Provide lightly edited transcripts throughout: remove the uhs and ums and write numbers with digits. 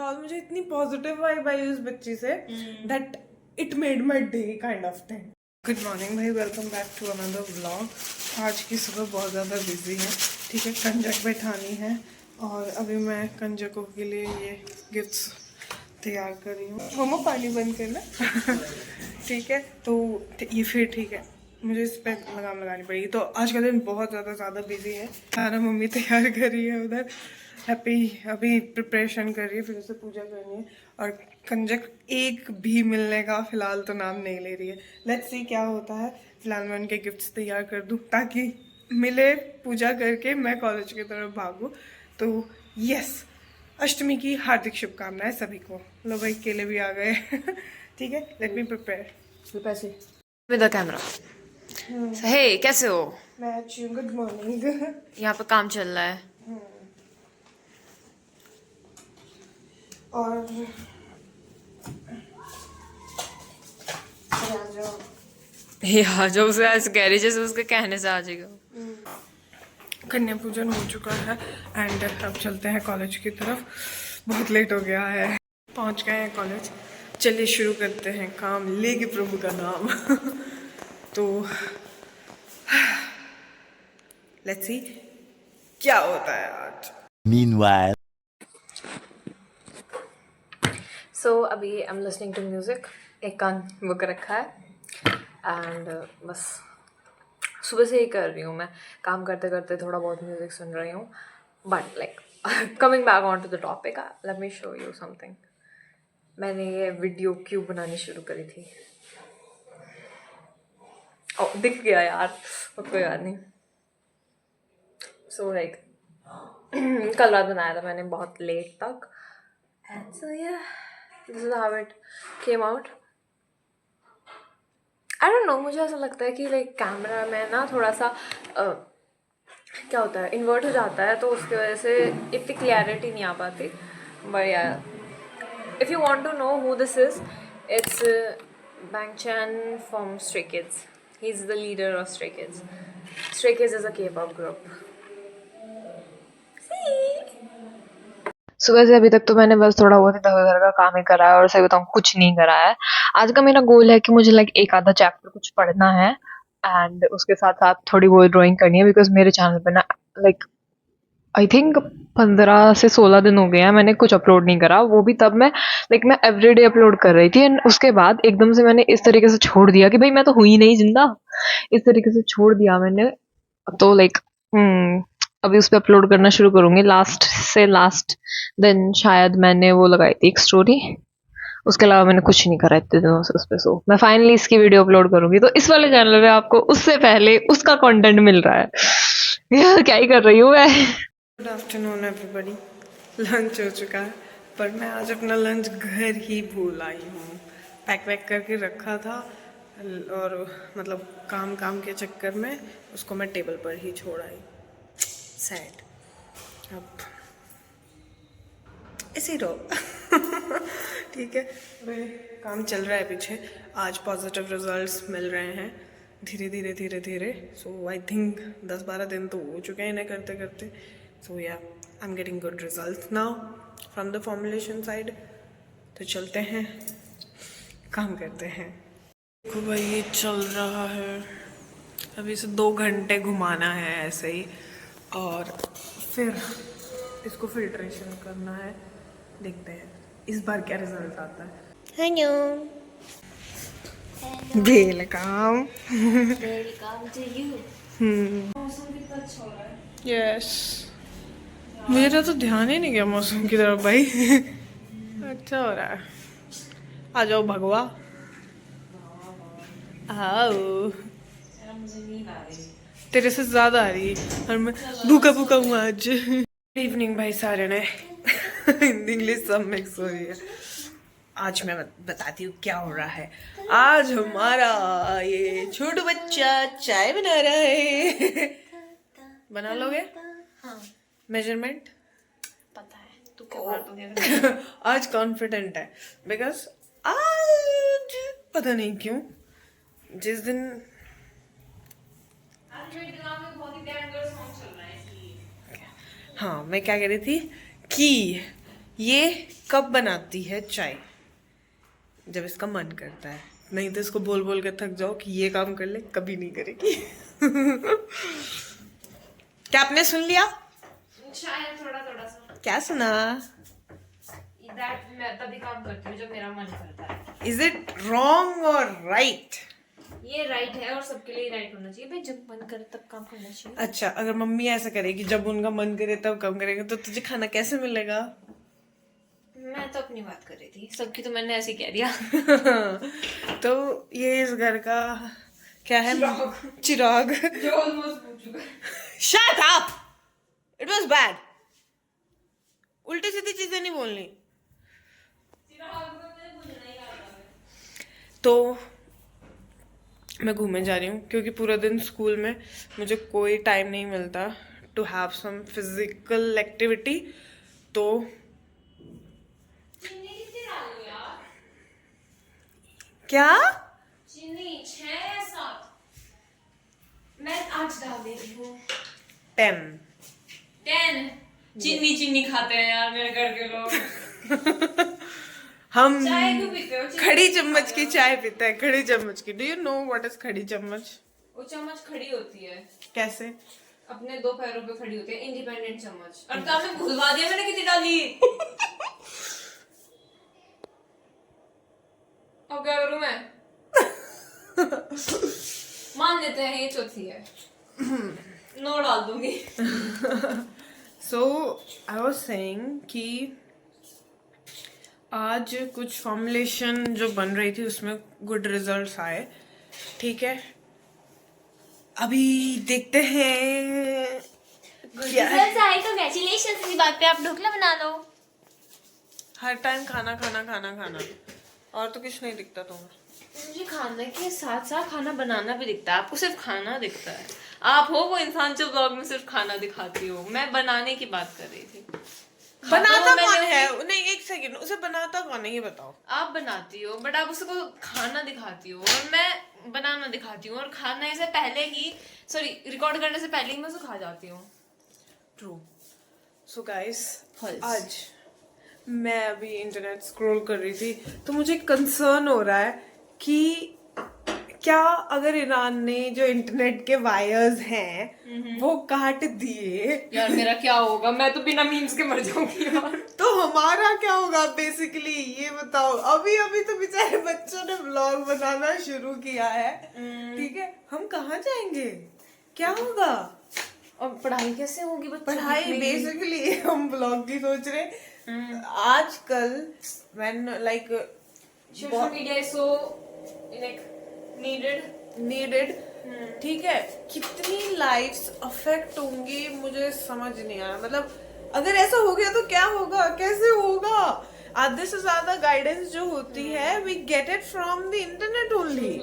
और मुझे इतनी पॉजिटिव वाइब आई उस बच्ची से that it made my day kind of thing. Good morning भाई, welcome back to another vlog. आज की सुबह बहुत ज़्यादा बिजी है, ठीक है। कंजक बैठानी है और अभी मैं कंजकों के लिए ये गिफ्ट्स तैयार कर रही हूँ। मम्मा पानी बंद करना ठीक है। तो ये फिर ठीक है, मुझे इस पर लगाम लगानी पड़ेगी। तो आज का दिन बहुत ज़्यादा बिजी है। सारा मम्मी तैयार कर रही है उधर, हैप्पी अभी प्रिपरेशन कर रही है, फिर उसे पूजा करनी है। और कंजक एक भी मिलने का फिलहाल तो नाम नहीं ले रही है। लेट्स सी क्या होता है। फिलहाल मैं उनके गिफ्ट्स तैयार कर दूँ ताकि मिले, पूजा करके मैं कॉलेज की तरफ भागूँ। तो यस, अष्टमी की हार्दिक शुभकामनाएं सभी को। लो भाई, केले भी आ गए ठीक है, लेट मी प्रिपेयर पैसे विद द कैमरा। हे, कैसे हो? मैं अच्छी हूँ, गुड मॉर्निंग यहाँ पे काम चल रहा है। और हे आ जाओ, उसे ऐसे कह रही जैसे उसके कहने से आ जाएगा। कन्या पूजन हो चुका है एंड अब चलते हैं कॉलेज की तरफ। बहुत लेट हो गया है, पहुंच गए हैं कॉलेज। चलिए शुरू करते हैं काम, लेके प्रभु का नाम तो लेट्स सी क्या होता है आज। Meanwhile. सो अभी I am listening to music, एक कान बुक रखा है एंड बस सुबह से ही कर रही हूँ मैं। काम करते करते थोड़ा बहुत म्यूजिक सुन रही हूँ। But like coming back on to the topic, let me show you something. मैंने ये वीडियो क्यों बनानी शुरू करी थी। ओ दिख गया यार, कोई बात नहीं। सो लाइक कल रात बनाया था मैंने बहुत लेट तक। And so yeah, this is how it came out. I don't know, मुझे ऐसा लगता है कि लाइक कैमरा में ना थोड़ा सा क्या होता है, इन्वर्ट हो जाता है, तो उसकी वजह से इतनी क्लैरिटी नहीं आ पाती। बट यार, if you want to know who this is, it's Bang Chan from Stray Kids. He's the leader of Stray Kids. Stray Kids is a K-pop group. सुबह से अभी तक तो मैंने बस थोड़ा बहुत इधर उधर का काम ही करा है और सही बताऊँ कुछ नहीं करा है। आज का मेरा गोल है कि मुझे लाइक एक आधा चैप्टर कुछ पढ़ना है एंड उसके साथ साथ थोड़ी बहुत ड्राइंग करनी है। बिकॉज मेरे चैनल पे ना लाइक आई थिंक 15 से 16 दिन हो गए हैं मैंने कुछ अपलोड नहीं करा। वो भी तब मैं एवरीडे अपलोड कर रही थी एंड उसके बाद एकदम से मैंने इस तरीके से छोड़ दिया कि भाई मैं तो हुई नहीं जिंदा, इस तरीके से छोड़ दिया मैंने। तो लाइक अभी उस पर अपलोड करना शुरू करूंगी। लास्ट दिन शायद मैंने वो लगाई थी एक स्टोरी, उसके अलावा मैंने कुछ नहीं करा इतने दिनों से उस पर। सो मैं फाइनली इसकी वीडियो अपलोड करूंगी तो इस वाले चैनल पे आपको उससे पहले उसका कंटेंट मिल रहा है। यार क्या ही कर रही हूँ मैं। Good afternoon everybody. लंच हो चुका है पर मैं आज अपना लंच घर ही भूल आई हूँ। पैक वैक करके रखा था और मतलब काम के चक्कर में उसको मैं टेबल पर ही छोड़ आई। सैड। अब इसी रहो ठीक है। भाई काम चल रहा है पीछे। आज पॉजिटिव रिजल्ट्स मिल रहे हैं धीरे धीरे। सो आई थिंक 10-12 दिन तो हो चुके हैं इन्हें करते करते। सो या आई am getting good result now from the formulation side. तो चलते हैं, काम करते हैं। देखो भाई ये चल रहा है, अभी इसे 2 घंटे घुमाना है ऐसे ही और फिर इसको फिल्ट्रेशन करना है। देखते हैं इस बार क्या रिजल्ट आता है। Hello welcome. Welcome to you. मौसम कितना अच्छा हो रहा है। यस, मेरा तो ध्यान ही नहीं गया मौसम की तरफ भाई अच्छा हो रहा है। आ जाओ भगवा, आओ। तेरे से ज्यादा आ रही है और मैं भूखा हूँ आज। गुड इवनिंग भाई सारे ने हिंदी इंग्लिश सब मिक्स हो रही है। आज मैं बताती हूँ क्या हो रहा है। आज हमारा ये छोटू बच्चा चाय बना रहा है बना लोगे? हाँ। मेजरमेंट पता है तू क्या बात हो आज कॉन्फिडेंट है बिकॉज आज पता नहीं क्यों जिस दिन हाँ मैं क्या कह रही थी कि ये कब बनाती है चाय? जब इसका मन करता है, नहीं तो इसको बोल बोल के थक जाओ कि ये काम कर ले, कभी नहीं करेगी। क्या आपने सुन लिया? शायद थोड़ा सा। क्या सुना? मैं तभी काम करती हूँ जब मेरा मन करता है। इज इट रॉन्ग और राइट? ये राइट है और सबके लिए राइट होना चाहिए भाई, जब मन करे तब काम करना चाहिए। अच्छा, अगर मम्मी ऐसा करेगी जब उनका मन करे तब काम करेंगे, तो तुझे खाना कैसे मिलेगा? मैं तो अपनी बात कर रही थी, सबकी तो मैंने ऐसे ही कह दिया। तो ये इस घर का क्या है? चिराग। जो ऑलमोस्ट पूछ चुका है। Shut up, it was bad. उल्टी सीधी चीजें नहीं बोलनी। तो मैं घूमने जा रही हूँ क्योंकि पूरा दिन स्कूल में मुझे कोई टाइम नहीं मिलता to have some physical activity. तो क्या चीनी 6 या 7 मैं आज डाल दे रही हूँ। 10 चीनी खाते हैं यार मेरे घर के लोग। हम चाय क्यों पीते हो? खड़ी चम्मच की चाय पीते हैं, खड़ी चम्मच की। Do you know what is खड़ी चम्मच? वो चम्मच खड़ी होती है, कैसे? अपने 2 पैरों पे खड़ी होती है, इंडिपेंडेंट चम्मच। और तो आपने भूलवा दिया मैंने कितनी डाली। अब क्या करूं मैं? मान लेते हैं ये चौथी है, 9 डाल दूंगी। सो आई वाज सेइंग कि आज कुछ फॉर्मुलेशन जो बन रही थी उसमें गुड रिजल्ट्स आए, ठीक है। अभी देखते हैं क्या है। कांग्रेचुलेशंस। इसी बात पे आप ढोकला बना लो। हर टाइम खाना खाना खाना खाना, और तो कुछ नहीं दिखता तुम्हें। मुझे खाने के साथ साथ खाना बनाना भी दिखता है, आपको सिर्फ खाना दिखता है। आप हो वो इंसान जो ब्लॉग में सिर्फ खाना दिखाती हो, मैं बनाने की बात कर रही थी। बनाता कौन है? नहीं, एक सेकंड, उसे बनाता कौन है ये बताओ। आप बनाती हो बट आप उसको खाना दिखाती हो, और मैं बनाना दिखाती हूँ, और खाने से पहले ही रिकॉर्ड करने से पहले ही मैं उसे खा जाती हूँ। ट्रू। सो गाइस, आज मैं अभी इंटरनेट स्क्रॉल कर रही थी तो मुझे कंसर्न हो रहा है कि क्या अगर ईरान ने जो इंटरनेट के वायर्स हैं वो काट दिए, यार मेरा क्या होगा? मैं तो बिना मीम्स के मर जाऊंगी यार। तो हमारा क्या होगा बेसिकली, ये बताओ। अभी अभी तो बेचारे बच्चों ने व्लॉग बनाना शुरू किया है, ठीक है। हम कहाँ जाएंगे? क्या होगा? और पढ़ाई कैसे होगी? पढ़ाई बेसिकली हम व्लॉग की सोच रहे। आजकल when like social media is so needed, ठीक है। कितनी लाइफ्स अफेक्ट होंगी मुझे समझ नहीं आ रहा। मतलब अगर ऐसा हो गया तो क्या होगा, कैसे होगा? आधे से ज्यादा गाइडेंस जो होती है we get it from the internet only,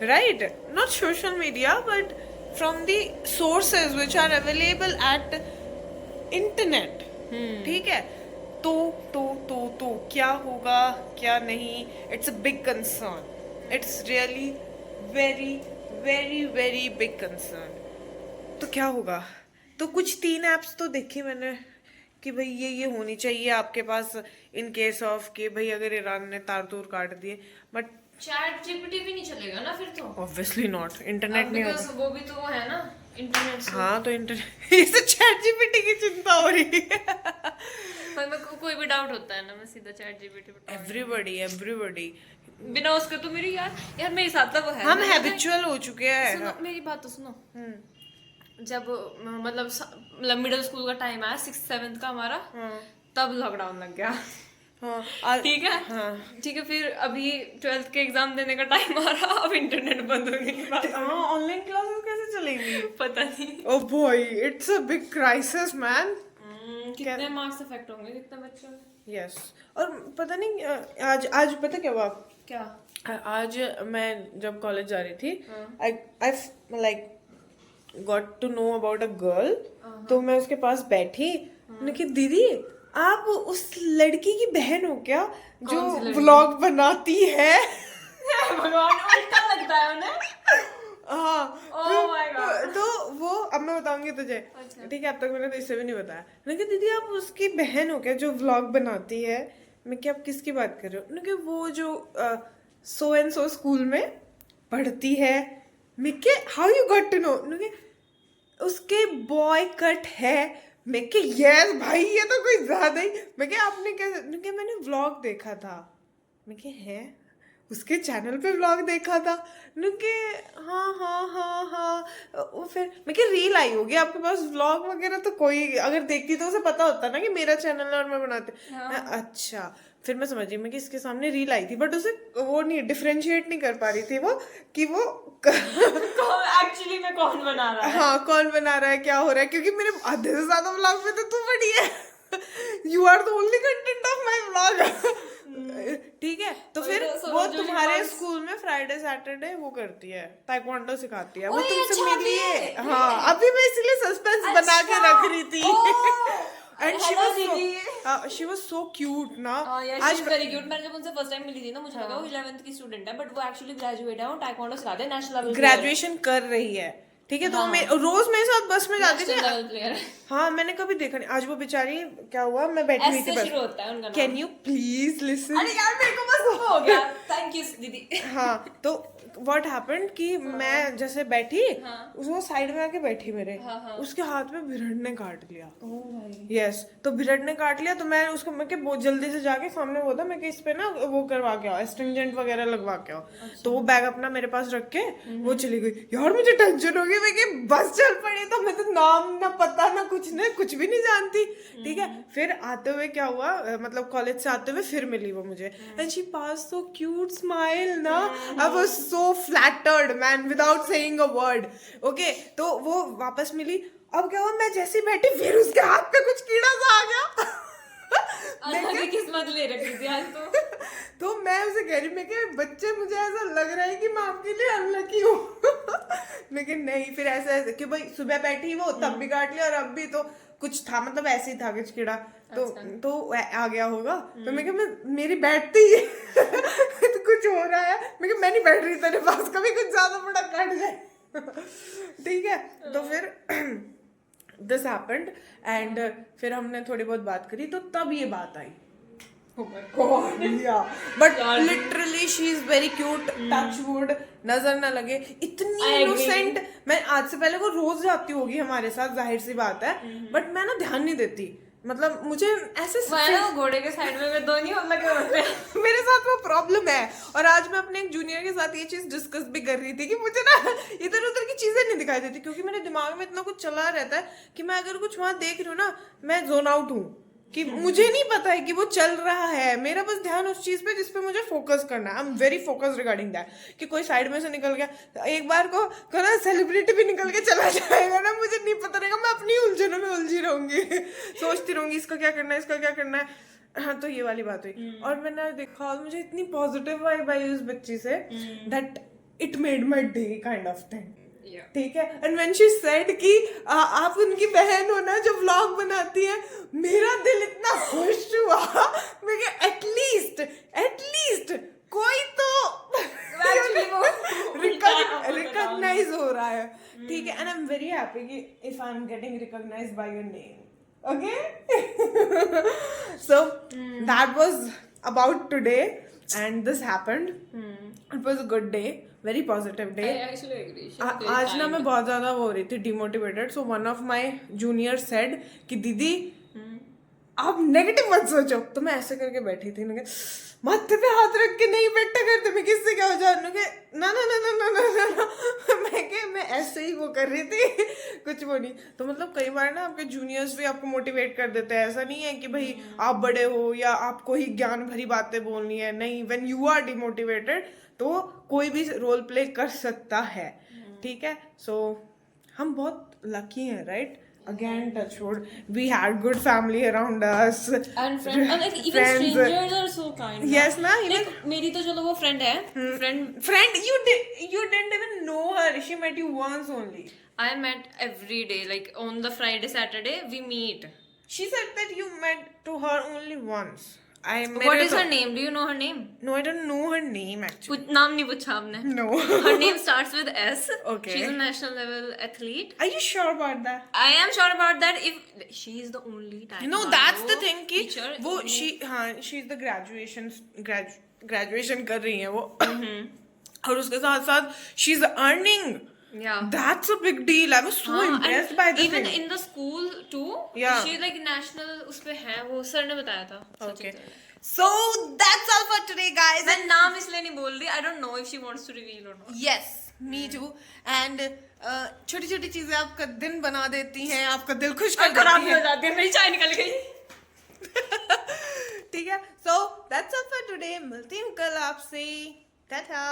right? Not social media but from the sources which are available at internet, ठीक है। तो क्या होगा क्या नहीं, it's a big concern. It's really very very very big concern. तो क्या होगा? तो कुछ 3 ऐप्स तो देखी मैंने कि भाई ये होनी चाहिए आपके पास इन केस ऑफ कि भाई अगर ईरान ने तार तूर काट दिए। बट चैट जीपीटी भी नहीं चलेगा ना फिर तो? ऑब्वियसली नॉट, इंटरनेट नहीं होगा। वो भी तो है ना इंटरनेट से। हाँ तो इंटरनेट इसे चैट जीपीटी की चिंता हो रही है। पर मेरे को कोई भी डाउट होता है ना मैं सीधा चैट जीपीटी पे। एवरीबडी बिना उसके तो मेरी यार मेरे साथ तो वो है। हम हैबिचुअल हो चुके हैं। सुनो मेरी बात तो सुनो। जब मतलब मिडिल स्कूल का टाइम आया 6th 7th का हमारा, तब लॉकडाउन लग गया। ठीक है ठीक है। फिर अभी 12th के एग्जाम देने का टाइम आ रहा, अब इंटरनेट बंद होने की बात। ऑनलाइन क्लासेस कैसे चलेंगी? पता नहीं। Oh boy, it's a big crisis man. कितने मार्क्स अफेक्ट होंगे कितने बच्चों में? यस। और पता नहीं आज पता क्या हुआ? क्या? आज मैं जब कॉलेज जा रही थी, I like got to know about a girl. तो मैं उसके पास बैठी, मैंने कहा दीदी आप उस लड़की की बहन हो क्या जो व्लॉग बनाती है? भगवान उल्टा लगता है उन्हें। हाँ Oh my God. तो वो अब मैं बताऊंगी तुझे, ठीक है? अब तक मैंने तो इससे भी नहीं बताया। मैंने कहा दीदी आप उसकी बहन हो क्या जो व्लॉग बनाती है? मैं क्या, आप किसकी बात कर रहे हो? मैंने कहा वो जो सो एंड सो स्कूल में पढ़ती है। मैं क्या, how you got to know? उसके बॉय कट है। मैं क्या यस भाई, ये तो कोई ज्यादा ही। मैं क्या आपने कैसे? मैं क्या मैंने व्लॉग देखा था। मैं क्या है, उसके चैनल पे व्लॉग देखा था। नुके हाँ हाँ हाँ हाँ। वो फिर मैं क्या रील आई होगी आपके पास? व्लॉग वगैरह तो कोई अगर देखती तो उसे पता होता ना कि मेरा चैनल है और मैं बनाती। अच्छा, फिर मैं समझी मैं कि इसके सामने रील आई थी, बट उसे वो नहीं डिफरेंशिएट नहीं कर पा रही थी वो कि वो एक्चुअली में कौन बना रहा है। हाँ कौन बना रहा है, क्या हो रहा है, क्योंकि मेरे आधे से ज्यादा व्लॉग में तो तू बड़ी है। You are the only content of my vlog. ठीक है, तो फिर वो तुम्हारे स्कूल में फ्राइडे सैटरडे वो करती है, ताइक्वांडो सिखाती है। वो तुमसे मिली है? हाँ, अभी मैं इसलिए सस्पेंस बना के रख रही थी। And she was so cute ना। आज वेरी क्यूट। मैंने जब उनसे फर्स्ट टाइम मिली थी ना, मुझे लगा वो 11th की स्टूडेंट है, बट वो एक्चुअली ग्रेजुएट है। वो टाइक्वांडो सिखाते हैं, नेशनल लेवल ग्रेजुएशन कर रही है, ठीक है? तो वो रोज मेरे साथ बस में जाती थी। लेवल प्लेयर है। हाँ, मैंने कभी देखा नहीं। आज वो बेचारी, क्या हुआ, मैं बैठी हुई थी शुरू बस। होता है उनका नाम। Can you please listen? अरे यार मेरे को बस वो हो गया। थैंक यू दीदी। हाँ, तो व्हाट हैपेंड कि मैं जैसे बैठी, वो साइड में आके बैठी मेरे, उसके हाथ में भिरड़ ने काट लिया। यस, तो भिरड़ ने काट लिया। तो मैं उसको, मैं बहुत जल्दी से जाके सामने वो था, मैं कि इस पे ना वो करवा के आओ, एस्ट्रिंजेंट वगैरह लगवा के आओ। तो वो बैग अपना मेरे पास रख के वो चली गई। यार मुझे टेंशन हो गई, मैं कि बस चल पड़ी। तो मैं तो नाम ना पता ना कुछ भी नहीं जानती, ठीक है? फिर आते हुए क्या हुआ, मतलब कॉलेज से आते हुए फिर मिली वो मुझे, and she pass so cute smile ना। I was so flattered man without saying a word. Okay, तो वो वापस मिली। अब क्या हुआ, मैं जैसे ही बैठी फिर उसके हाथ पे कुछ कीड़ा सा आ गया। मेरी किस्मत ले रखी थी आज तो। तो मैं उसे कह रही, मैं कि बच्चे मुझे ऐसा लग रहा है कि मैं आपके लिए अनलकी हूँ। लेकिन नहीं, फिर ऐसे कि भाई सुबह बैठी वो तब भी काट लिया और अब भी तो कुछ था, मतलब ऐसे ही था कुछ कीड़ा, तो आ गया होगा। तो मैं मैं मेरी बैठती ही तो कुछ हो रहा है। मैं नहीं बैठ रही तेरे पास, कभी कुछ ज्यादा बड़ा काट जाए। ठीक है, तो फिर दिस हैपेंड एंड फिर हमने थोड़ी बहुत बात करी, तो तब ये बात आई। Oh my God, yeah. But literally she is very cute. Touch wood, नजर ना लगे, इतनी innocent। मैं आज से पहले वो रोज जाती होगी हमारे साथ, जाहिर सी बात है, बट मैं ना ध्यान नहीं देती। मतलब मुझे ऐसे घोड़े के साइड में दो नहीं लगे होते हैं। मेरे साथ वो प्रॉब्लम है। और आज मैं अपने एक जूनियर के साथ ये चीज डिस्कस भी कर रही थी कि मुझे ना इधर उधर की चीजें नहीं दिखाई देती, क्योंकि मेरे दिमाग में इतना कुछ चला रहता है कि मैं अगर कुछ वहां देख रही हूँ ना, मैं जोन आउट हूँ, कि मुझे नहीं पता है कि वो चल रहा है। मेरा बस ध्यान उस चीज पे जिस पे मुझे फोकस करना है। आई am very focused regarding that. कि कोई साइड में से निकल गया, एक बार को ना सेलिब्रिटी भी निकल के चला जाएगा ना, मुझे नहीं पता रहेगा, मैं अपनी उलझनों में उलझी रहूंगी। सोचती रहूंगी इसका क्या करना है, इसका क्या करना है। हाँ, तो ये वाली बात हुई। और मैंने देखा, मुझे इतनी पॉजिटिव वाइब आई उस बच्ची से, that it made my day kind of thing. ठीक है, एंड व्हेन शी सेड कि आप उनकी बहन हो ना जो व्लॉग बनाती है, मेरा दिल इतना खुश हुआ। मैं एटलीस्ट कोई तो रिकॉग्नाइज हो रहा है, ठीक है? And I am very happy कि if I am getting recognised by your name, okay? So that was about today, and this happened. It was a good day, very positive day. I actually agree. आज ना मैं बहुत ज्यादा वो हो रही थी, demotivated. So one of my juniors said कि दीदी आप नेगेटिव मत सोचो. तो मैं ऐसे करके बैठी थी, मैंने माथे पे हाथ रख के नहीं बैठा करते, मैं किससे क्या हो जाए, ना ना ना ना ना ना ना मैं ऐसे ही वो कर रही थी, कुछ वो नहीं. तो मतलब कई बार ना आपके जूनियर्स भी आपको मोटिवेट कर देते हैं. ऐसा नहीं है कि भाई आप बड़े हो या आपको ही ज्ञान भरी बातें बोलनी है, नहीं. व्हेन यू आर डिमोटिवेटेड तो कोई भी रोल प्ले कर सकता है, ठीक है? सो हम बहुत लकी हैं, right? Again, touch wood, we had good family around us, and like even strangers are so kind. Yes, na. Like मेरी तो चलो वो friend है, friend. You didn't even know her. She met you once only. I met every day, like on the Friday, Saturday we meet. She said that you met to her only once. What is her name? Do you know her name? No, I don't know her name actually. नाम नहीं पूछा आपने. No. Her name starts with S. Okay. She's a national level athlete. Are you sure about that? I am sure about that. If she is the only time. No, that's the thing कि teacher वो she's the graduation कर रही है वो और उसके साथ साथ she's earning. Yeah. That's a big deal. I was so impressed by the even thing. in the school too. Yeah. She like national उसपे है वो सर ने बताया था. Okay. So that's all for today, guys. मैं नाम इसलिए नहीं बोल रही. I don't know if she wants to reveal or not. Yes, me too. And छोटी छोटी चीजें आपका दिन बना देती हैं, आपका दिल खुश कर खराब देती हो हैं. जाती है. मेरी चाय निकल गई. ठीक है. So that's all for today. मिलती हूँ कल आपसे. टाटा.